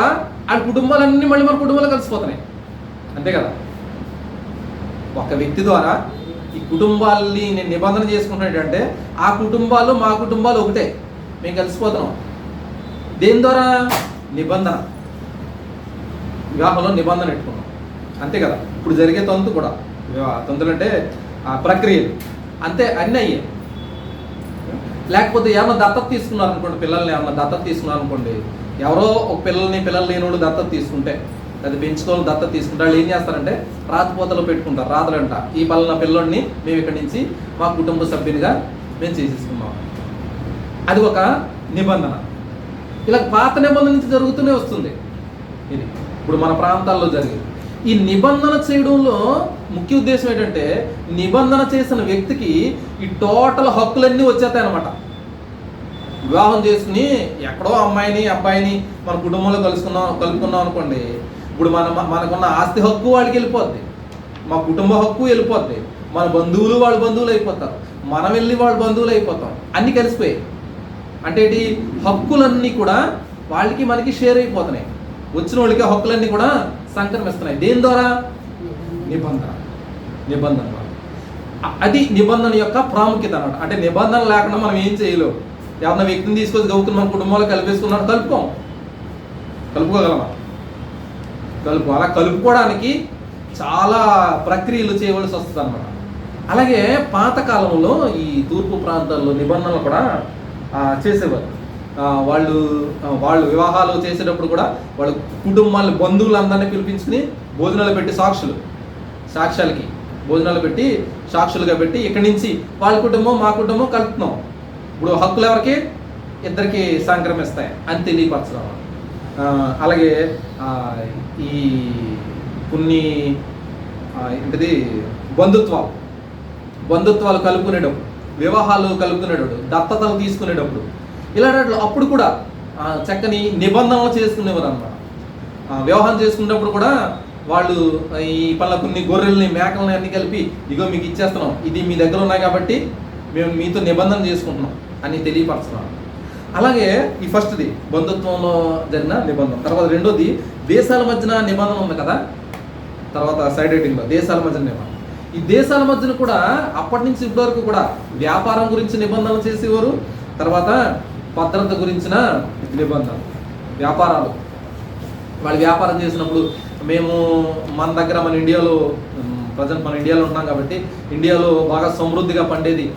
A: ఆ కుటుంబాలన్నీ మళ్ళీ మన కుటుంబంలో కలిసిపోతున్నాయి. అంతే కదా? ఒక వ్యక్తి ద్వారా ఈ కుటుంబాలని నేను నిబంధన చేసుకుంటున్నానంటే ఆ కుటుంబాలు మా కుటుంబాలు ఒకటే, మేము కలిసిపోతున్నాం. దేని ద్వారా? నిబంధన. వివాహంలో నిబంధన పెట్టుకున్నాం. అంతే కదా? ఇప్పుడు జరిగే తంతు కూడా, తంతులు అంటే ప్రక్రియలు అంతే, అన్నీ అయ్యాయి. లేకపోతే ఏమన్నా దత్తత తీసుకున్నారు అనుకోండి, పిల్లల్ని ఏమన్నా దత్తత తీసుకున్నారు అనుకోండి, ఎవరో ఒక పిల్లలు లేని వాళ్ళు దత్తత తీసుకుంటే, అది పెంచుకోవాలి దత్తత తీసుకుంటే వాళ్ళు ఏం చేస్తారంటే రాతపోతలు పెట్టుకుంటారు. రాతలంట, ఈ పలానా పిల్లోడిని మేము ఇక్కడి నుంచి మా కుటుంబ సభ్యునిగా మేము చేసేసుకున్నాం. అది ఒక నిబంధన. ఇలా పాత నిబంధన నుంచి జరుగుతూనే వస్తుంది. ఇది ఇప్పుడు మన ప్రాంతాల్లో జరిగింది. ఈ నిబంధన చేయడంలో ముఖ్య ఉద్దేశం ఏంటంటే, నిబంధన చేసిన వ్యక్తికి ఈ టోటల్ హక్కులన్నీ వచ్చేస్తాయి అన్నమాట. వివాహం చేసుకుని ఎక్కడో అమ్మాయిని అబ్బాయిని మన కుటుంబంలో కలుపుకున్నాం అనుకోండి, ఇప్పుడు మనకున్న ఆస్తి హక్కు వాడికి వెళ్ళిపోద్ది, మా కుటుంబ హక్కు వెళ్ళిపోద్ది, మన బంధువులు వాళ్ళ బంధువులు అయిపోతారు, మనం వెళ్ళి వాళ్ళ బంధువులు అయిపోతాం, అన్నీ కలిసిపోయాయి. అంటే ఏంటి? హక్కులన్నీ కూడా వాళ్ళకి మనకి షేర్ అయిపోతున్నాయి. వచ్చిన వాళ్ళకి హక్కులన్నీ కూడా సంక్రమిస్తున్నాయి. దేని ద్వారా? నిబంధన. అది నిబంధన యొక్క ప్రాముఖ్యత అన్నమాట. అంటే నిబంధన లేకుండా మనం ఏం చేయలేం. ఎవరిన వ్యక్తిని తీసుకొచ్చి గౌకుని మన కుటుంబంలో కలిపేసుకున్నాడు, కలుపుకోగలమా? అలా కలుపుకోవడానికి చాలా ప్రక్రియలు చేయవలసి వస్తుంది అనమాట. అలాగే పాతకాలంలో ఈ తూర్పు ప్రాంతాల్లో నిబంధనలు కూడా చేసేవారు. వాళ్ళు వివాహాలు చేసేటప్పుడు కూడా వాళ్ళ కుటుంబాల బంధువులందరినీ పిలిపించుకుని భోజనాలు పెట్టి సాక్ష్యాలకి భోజనాలు పెట్టి సాక్షులుగా పెట్టి ఇక్కడి నుంచి వాళ్ళ కుటుంబం మా కుటుంబం కలుపుతున్నాం, ఇప్పుడు హక్కులు ఎవరికి? ఇద్దరికి సంక్రమిస్తాయి అని తెలియపరచడం. అలాగే ఈ కొన్ని ఏంటిది బంధుత్వాలు కలుపుకునేటప్పుడు, వివాహాలు కలుపుకునేటప్పుడు, దత్తతలు తీసుకునేటప్పుడు, ఇలాంటి అప్పుడు కూడా చక్కని నిబంధనలు చేసుకునేవారు అన్నమాట. వివాహం చేసుకునేటప్పుడు కూడా వాళ్ళు ఈ కొన్ని గొర్రెల్ని మేకల్ని అన్ని కలిపి ఇగో మీకు ఇచ్చేస్తున్నాం, ఇది మీ దగ్గర ఉన్నాయి కాబట్టి మేము మీతో నిబంధన చేసుకుంటున్నాం అని తెలియపరచున్నాం. అలాగే ఈ ఫస్ట్ది బంధుత్వంలో జరిగిన నిబంధన. తర్వాత రెండోది దేశాల మధ్యన నిబంధన ఉంది కదా, తర్వాత సైడ్ రైటింగ్లో దేశాల మధ్యన నిబంధన. ఈ దేశాల మధ్యన కూడా అప్పటి నుంచి ఇప్పటి వరకు కూడా వ్యాపారం గురించి నిబంధనలు చేసేవారు. తర్వాత భద్రత గురించిన నిబంధనలు, వ్యాపారాలు వాళ్ళు వ్యాపారం చేసినప్పుడు మేము మన దగ్గర మన ఇండియాలో ప్రజెంట్ మన ఇండియాలో ఉన్నాం కాబట్టి ఇండియాలో బాగా సమృద్ధిగా పండేది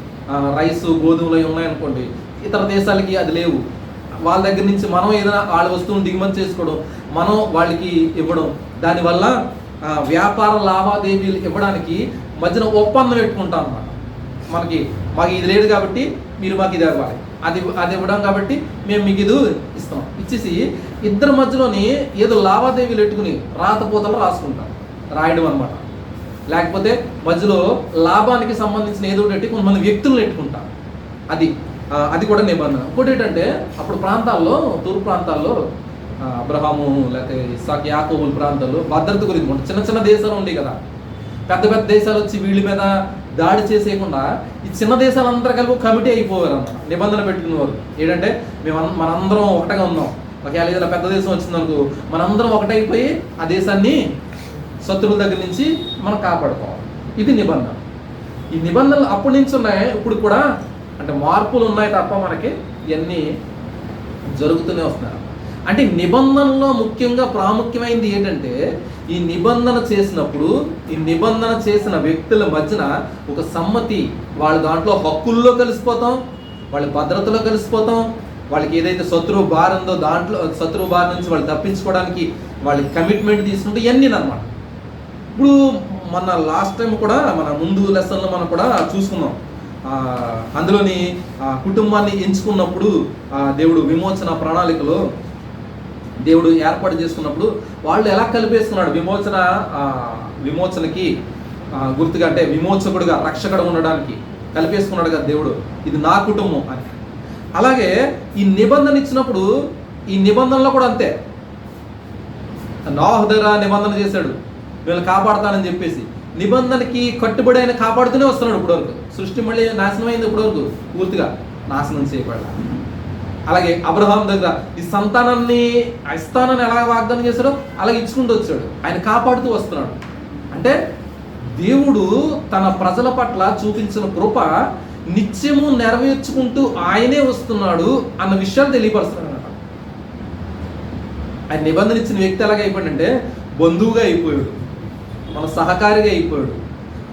A: రైస్ గోధుమలు అవి ఉన్నాయనుకోండి, ఇతర దేశాలకి అది లేవు. వాళ్ళ దగ్గర నుంచి మనం ఏదైనా వాళ్ళ వస్తువులు దిగుమతి చేసుకోవడం, మనం వాళ్ళకి ఇవ్వడం, దానివల్ల వ్యాపార లావాదేవీలు ఇవ్వడానికి మధ్యన ఒప్పందం పెట్టుకుంటాం అన్నమాట. మాకు ఇది లేదు కాబట్టి మీరు మాకు ఇది ఇవ్వాలి, అది ఇవ్వడం కాబట్టి మేము మీకు ఇది ఇస్తాం. ఇచ్చేసి ఇద్దరి మధ్యలోని ఏదో లావాదేవీలు పెట్టుకుని రాతపోతలు రాయడం అనమాట. లేకపోతే మధ్యలో లాభానికి సంబంధించిన ఏదో ఒకటి కొంతమంది వ్యక్తులను పెట్టుకుంటారు. అది కూడా నిబంధన. ఇంకోటి ఏంటంటే అప్పుడు ప్రాంతాల్లో, తూర్పు ప్రాంతాల్లో అబ్రహాము లేకపోతే ఇస్సాకు యాకోబుల ప్రాంతాల్లో భద్రత గురించి చిన్న చిన్న దేశాలు ఉండేవి కదా. పెద్ద పెద్ద దేశాలు వచ్చి వీళ్ళ మీద దాడి చేసేయకుండా ఈ చిన్న దేశాలందరూ కలిపి కమిటీ అయిపోయారు అన్నమాట. నిబంధన పెట్టుకునేవారు ఏంటంటే మనందరం ఒకటగా ఉందాం, ఒకవేళ ఏదైనా పెద్ద దేశం వచ్చిందనుకో మనందరం ఒకటైపోయి ఆ దేశాన్ని శత్రువుల దగ్గర నుంచి మనం కాపాడుకోవాలి. ఇది నిబంధన. ఈ నిబంధనలు అప్పటి నుంచి ఉన్నాయి, ఇప్పుడు కూడా అంటే మార్పులు ఉన్నాయి తప్ప మనకి ఇవన్నీ జరుగుతూనే వస్తున్నారు. అంటే నిబంధనలో ముఖ్యంగా ప్రాముఖ్యమైనది ఏంటంటే ఈ నిబంధన చేసినప్పుడు ఈ నిబంధన చేసిన వ్యక్తుల మధ్యన ఒక సమ్మతి, వాళ్ళ దాంట్లో హక్కుల్లో కలిసిపోతాం, వాళ్ళ భద్రతలో కలిసిపోతాం, వాళ్ళకి ఏదైతే శత్రువు బారి ఉందో దాంట్లో శత్రువు బారి నుంచి వాళ్ళు తప్పించుకోవడానికి వాళ్ళకి కమిట్మెంట్ తీసుకుంటే ఇవన్నీ అనమాట. ఇప్పుడు మన లాస్ట్ టైం కూడా మన ముందు లెసన్లో మనం కూడా చూసుకున్నాం. అందులోని కుటుంబాన్ని ఎంచుకున్నప్పుడు దేవుడు విమోచన ప్రణాళికలో దేవుడు ఏర్పాటు చేసుకున్నప్పుడు వాళ్ళు ఎలా కలిపేసుకున్నాడు విమోచనకి గుర్తుగా, అంటే విమోచకుడుగా రక్షకుడు ఉండడానికి కలిపేసుకున్నాడు కదా దేవుడు, ఇది నా కుటుంబం అని. అలాగే ఈ నిబంధన ఇచ్చినప్పుడు ఈ నిబంధనలో కూడా అంతే. నోహు దగ్గర నిబంధన చేశాడు వీళ్ళు కాపాడుతానని చెప్పేసి, నిబంధనకి కట్టుబడి ఆయన కాపాడుతూనే వస్తున్నాడు ఇప్పటివరకు. సృష్టి మళ్ళీ నాశనం అయింది ఇప్పటివరకు, పూర్తిగా నాశనం చేయబడాలి. అలాగే అబ్రహాం దగ్గర ఈ సంతానాన్ని ఇస్తానని ఎలా వాగ్దానం చేశాడో అలాగే ఇచ్చుకుంటూ వచ్చాడు, ఆయన కాపాడుతూ వస్తున్నాడు. అంటే దేవుడు తన ప్రజల పట్ల చూపించిన కృప నిత్యము నెరవేర్చుకుంటూ ఆయనే వస్తున్నాడు అన్న విషయాలు తెలియపరుస్తున్నాడు అన్నమాట. ఆయన నిబంధన ఇచ్చిన వ్యక్తి ఎలాగ అయిపోయాడంటే బంధువుగా అయిపోయాడు, మన సహకారిగా అయిపోయాడు,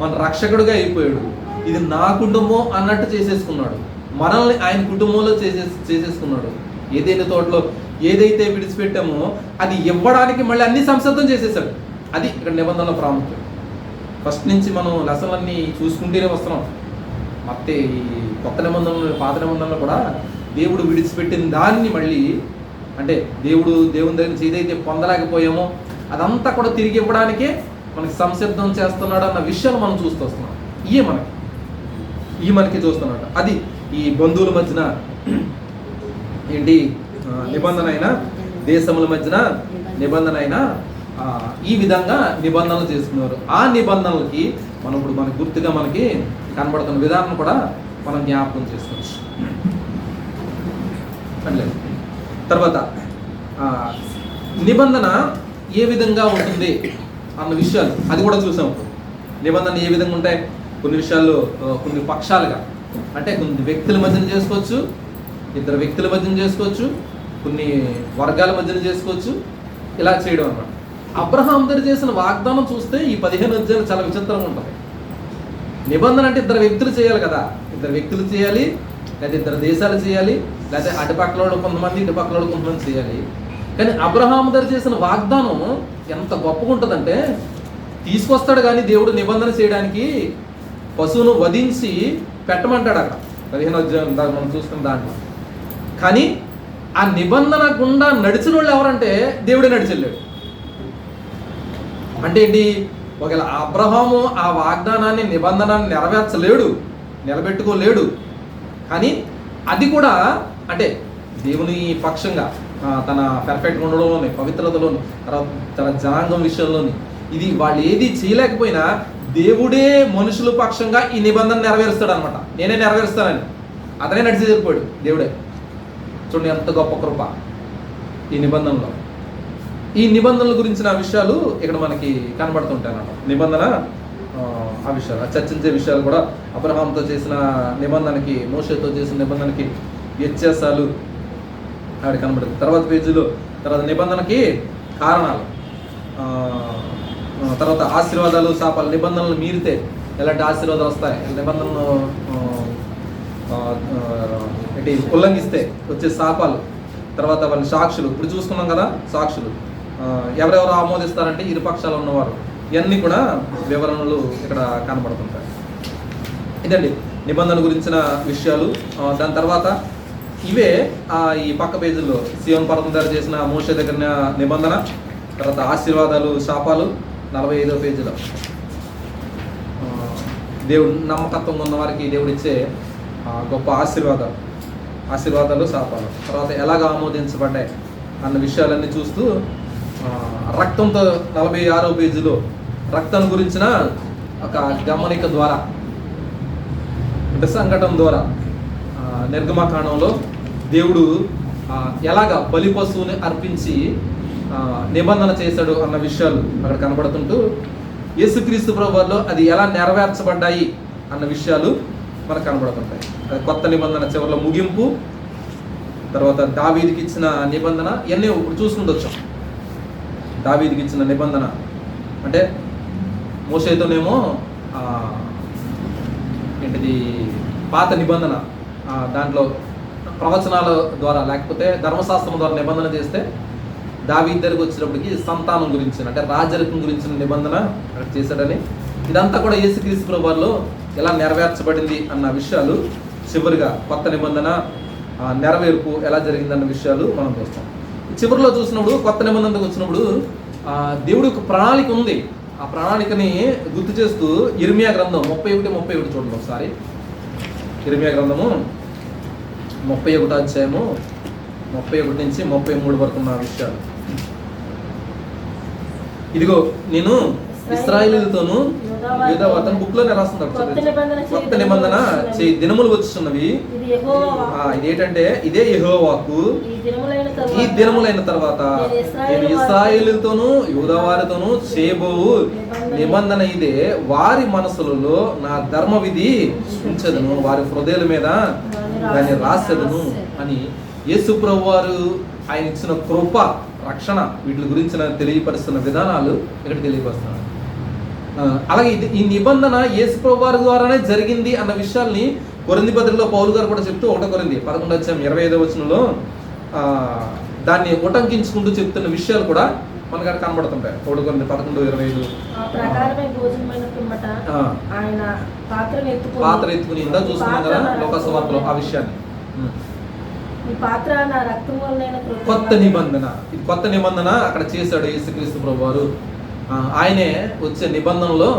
A: మన రక్షకుడుగా అయిపోయాడు. ఇది నా కుటుంబం అన్నట్టు చేసేసుకున్నాడు, మనల్ని ఆయన కుటుంబంలో చేసేసుకున్నాడు. ఏదైనా తోటలో ఏదైతే విడిచిపెట్టామో అది ఇవ్వడానికి మళ్ళీ అన్ని సంసిద్ధం చేసేసాడు. అది ఇక్కడ నిబంధనల ప్రాముఖ్యం. ఫస్ట్ నుంచి మనం లెసన్లన్నీ చూసుకుంటూనే వస్తున్నాం. ಮತ್ತೆ ఈ కొత్త నిబంధనలు పాత నిబంధనలు కూడా దేవుడు విడిచిపెట్టిన దాన్ని మళ్ళీ, అంటే దేవుని దగ్గర నుంచి ఏదైతే పొందలేకపోయామో అదంతా కూడా తిరిగి ఇవ్వడానికే మనకి సంసిద్ధం చేస్తున్నాడు అన్న విషయాలు మనం చూస్తూ వస్తున్నాం. మనకి చూస్తున్నాడు. అది ఈ బంధువుల మధ్యన ఏంటి నిబంధన అయినా, దేశముల మధ్యన నిబంధన అయినా ఈ విధంగా నిబంధనలు చేసుకున్నారు. ఆ నిబంధనలకి మనం ఇప్పుడు మనకి గుర్తుగా మనకి కనబడుతున్న విధానం కూడా మనం జ్ఞాపకం చేసుకోవచ్చు. తర్వాత నిబంధన ఏ విధంగా ఉంటుంది అన్న విషయాలు అది కూడా చూసాం. నిబంధన ఏ విధంగా ఉంటాయి, కొన్ని విషయాల్లో కొన్ని పక్షాలుగా, అంటే కొన్ని వ్యక్తుల మధ్యన చేసుకోవచ్చు, ఇద్దరు వ్యక్తుల మధ్యన చేసుకోవచ్చు, కొన్ని వర్గాల మధ్యన చేసుకోవచ్చు, ఇలా చేయడం అన్నమాట. అబ్రహాం దగ్గర చేసిన వాగ్దానం చూస్తే ఈ 15 అధ్యాయాలు చాలా విచిత్రంగా ఉంటుంది. నిబంధన అంటే ఇద్దరు వ్యక్తులు చేయాలి కదా, ఇద్దరు వ్యక్తులు చేయాలి, లేదా ఇద్దరు దేశాలు చేయాలి, లేదా అటుపక్కల వాళ్ళు కొంతమంది ఇటుపక్కల వాళ్ళు కొంతమంది చేయాలి. కానీ అబ్రహాం దగ్గర చేసిన వాగ్దానం ఎంత గొప్పగా ఉంటుందంటే, తీసుకొస్తాడు కానీ దేవుడు నిబంధన చేయడానికి పశువును వధించి పెట్టమంటాడు అక్కడ 15 అధ్యాయం మనం చూస్తున్న దాంట్లో. కానీ ఆ నిబంధన గుండా నడిచిన వాళ్ళు ఎవరంటే దేవుడే నడిచెళ్ళాడు. అంటే ఏంటి, ఒకవేళ అబ్రహాము ఆ వాగ్దానాన్ని నిబంధనాన్ని నిలబెట్టుకోలేడు, కానీ అది కూడా అంటే దేవుని పక్షంగా తన పర్ఫెక్ట్గా ఉండడంలోని, పవిత్రతలోని, తన జనాంగం విషయంలోని, ఇది వాళ్ళు ఏది చేయలేకపోయినా దేవుడే మనుషుల పక్షంగా ఈ నిబంధన నెరవేరుస్తాడు అనమాట. నేనే నెరవేరుస్తానని అతనే నడిచి చెప్పాడు దేవుడే. చూడండి ఎంత గొప్ప కృప ఈ నిబంధనలో. ఈ నిబంధనల గురించిన విషయాలు ఇక్కడ మనకి కనబడుతుంటాయి అన్నమాట. నిబంధన ఆ విషయాలు, చర్చించే విషయాలు కూడా అబ్రహాంతో చేసిన నిబంధనకి, మోషేతో చేసిన నిబంధనకి వ్యత్యాసాలు ఆవిడ కనబడుతుంది. తర్వాత పేజీలో తర్వాత నిబంధనకి కారణాలు, తర్వాత ఆశీర్వాదాలు శాపాలు. నిబంధనలు మీరితే ఎలాంటి ఆశీర్వాదాలు వస్తాయి, నిబంధనలు ఉల్లంఘిస్తే వచ్చే శాపాలు, తర్వాత వాళ్ళ సాక్షులు. ఇప్పుడు చూసుకున్నాం కదా సాక్షులు ఎవరెవరు ఆమోదిస్తారంటే ఇరుపక్షాలు ఉన్నవారు. ఇవన్నీ కూడా వివరణలు ఇక్కడ కనబడుతుంటాయి. ఇదండి నిబంధన గురించిన విషయాలు. దాని తర్వాత ఇవే ఈ పక్క పేజీల్లో సీయోను పర్వతం దగ్గర చేసిన మోషే దగ్గర నిబంధన, తర్వాత ఆశీర్వాదాలు శాపాలు 45వ పేజీలో దేవుడు నమ్మకత్వంగా ఉన్న వారికి దేవుడు ఇచ్చే గొప్ప ఆశీర్వాదాలు శాపాలు, తర్వాత ఎలాగ ఆమోదించబడ్డాయి అన్న విషయాలన్నీ చూస్తూ రక్తంతో 46వ పేజీలో రక్తం గురించిన ఒక గమనిక ద్వారా, సంఘటన ద్వారా నిర్గమకాండంలో దేవుడు ఎలాగ బలి పశువుని అర్పించి నిబంధన చేశాడు అన్న విషయాలు అక్కడ కనబడుతుంటూ యేసుక్రీస్తు ప్రభువులో అది ఎలా నెరవేర్చబడ్డాయి అన్న విషయాలు మనకు కనబడుతుంటాయి. అది కొత్త నిబంధన చివరిలో ముగింపు, తర్వాత దావీదుకి ఇచ్చిన నిబంధన, ఇవన్నీ ఇప్పుడు చూసుకుంటూ వచ్చాం. దావీదుకి ఇచ్చిన నిబంధన అంటే మోషేతోనేమో ఏంటిది పాత నిబంధన, దాంట్లో ప్రవచనాల ద్వారా లేకపోతే ధర్మశాస్త్రం ద్వారా నిబంధన చేస్తే దావీదు దగ్గరికి వచ్చినప్పటికి సంతానం గురించి అంటే రాజరికం గురించిన నిబంధన అక్కడ చేశాడని, ఇదంతా కూడా యేసుక్రీస్తు ప్రభువులో ఎలా నెరవేర్చబడింది అన్న విషయాలు చివరిగా కొత్త నిబంధన నెరవేర్పు ఎలా జరిగిందన్న విషయాలు మనం చూస్తాం. చివరిలో చూసినప్పుడు కొత్త నిబంధనకు వచ్చినప్పుడు దేవుడి ఒక ప్రణాళిక ఉంది. ఆ ప్రణాళికని గుర్తు చేస్తూ ఇర్మియా గ్రంథం 31 చూడండి ఒకసారి. ఇర్మియా గ్రంథము 31వ అధ్యాయము 31 నుంచి 33 వరకు ఉన్న విషయాలు. ఇదిగో నేను ఇశ్రాయేలీయులతోను యూదావారితోను బుక్ లోనే రాస్తున్నాడు. కొత్త నిబంధన చేయి దినములు వచ్చుచున్నవి. ఇదేంటంటే ఇదే యెహోవాకు ఈ దినములైన తర్వాత నేను ఇశ్రాయేలీయులతోను యూదావారితోను చేయబోవు నిబంధన ఇదే, వారి మనసులలో నా ధర్మ విధి ఉంచదును, వారి హృదయాల మీద దాన్ని రాసేదను అని యేసు ప్రభువారు ఆయన ఇచ్చిన కృప రక్షణ వీటి గురించి తెలియపరుస్తున్న విధానాలు ఇక్కడ తెలియపరుస్తున్నారు. అలాగే ఈ నిబంధన యేసు ప్రభువారి ద్వారానే జరిగింది అన్న విషయాల్ని కొరింథీ పత్రికలో పౌలు గారు కూడా చెప్తూ 1 కొరింథీ 11:25 వచనంలో దాన్ని ఉటంకించుకుంటూ చెప్తున్న విషయాలు కూడా మనకు అక్కడ కనబడుతుంటాయి. 1 కొరింథీ 11:25 పాత్ర ఎత్తుకుని ఇందా చూస్తున్నాం కదా లోకసువార్తలో ఆ విషయాన్ని. కొత్త నిబంధన, ఇది కొత్త నిబంధన అక్కడ చేశాడు యేసుక్రీస్తు ప్రభువారు. ఆయనే వచ్చే నిబంధనలో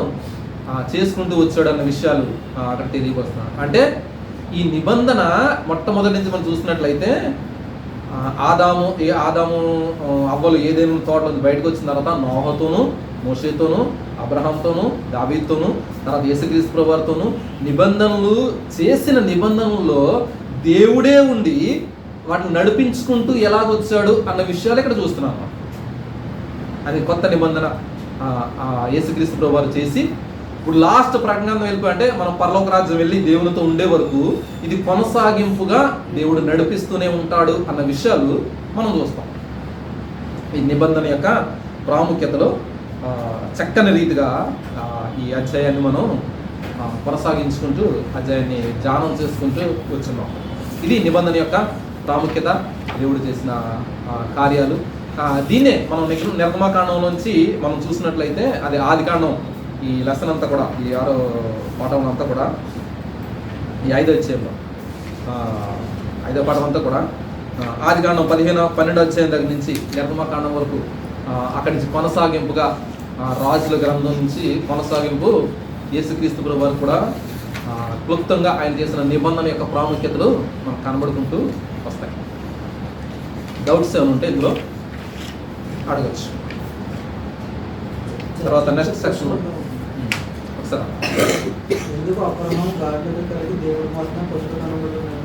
A: చేసుకుంటూ వచ్చాడు అన్న విషయాలు అక్కడ తెలియకొస్తున్నాడు. అంటే ఈ నిబంధన మొట్టమొదటి నుంచి మనం చూసినట్లయితే ఆదాము అవ్వలు ఏదేమో తోటలో బయటకు వచ్చిన తర్వాత నోహతోనూ మోషేతోనూ అబ్రహాంతోనూ దావీదుతోనూ తర్వాత యేసుక్రీస్తు ప్రభువారితోనూ నిబంధనలు చేసిన నిబంధనల్లో దేవుడే ఉండి వాటిని నడిపించుకుంటూ ఎలాగొచ్చాడు అన్న విషయాలు ఇక్కడ చూస్తున్నాము. అది కొత్త నిబంధన యేసుక్రీస్తు ప్రభువారు చేసి ఇప్పుడు లాస్ట్ ప్రజ్ఞానం వెళ్ళిపోయి అంటే మనం పరలోక రాజ్యం వెళ్ళి దేవునితో ఉండే వరకు ఇది కొనసాగింపుగా దేవుడు నడిపిస్తూనే ఉంటాడు అన్న విషయాలు మనం చూస్తాం. ఈ నిబంధన యొక్క ప్రాముఖ్యతలో చక్కని రీతిగా ఈ అధ్యాయాన్ని మనం కొనసాగించుకుంటూ అధ్యాయాన్ని ధ్యానం చేసుకుంటూ వచ్చున్నాం. ఇది నిబంధన యొక్క ప్రాముఖ్యత, దేవుడు చేసిన కార్యాలు. దీన్నే మనం నిర్గమకాండం నుంచి మనం చూసినట్లయితే అది ఆదికాండం ఈ లెసన్ అంతా కూడా ఈ 6వ పాఠం అంతా కూడా ఈ 5వ అధ్యాయంలో 5వ పాఠం అంతా కూడా ఆదికాండం 12వ అధ్యాయం దగ్గర నుంచి నిర్గమకాండం వరకు అక్కడి నుంచి కొనసాగింపుగా రాజుల గ్రంథం నుంచి కొనసాగింపు యేసుక్రీస్తు ప్రభువు వారు కూడా క్లుప్తంగా ఆయన చేసిన నిబంధన యొక్క ప్రాముఖ్యతలు మనకు కనబడుకుంటూ వస్తాయి. డౌట్స్ ఏమైనా ఉంటే ఇందులో అడగచ్చు. తర్వాత నెక్స్ట్ సెక్షన్
B: ఎందుకు అబ్రహాము గాడిదను కలిగి దేవుడు మాత్రం పశువులు కనబడుతున్నాడు.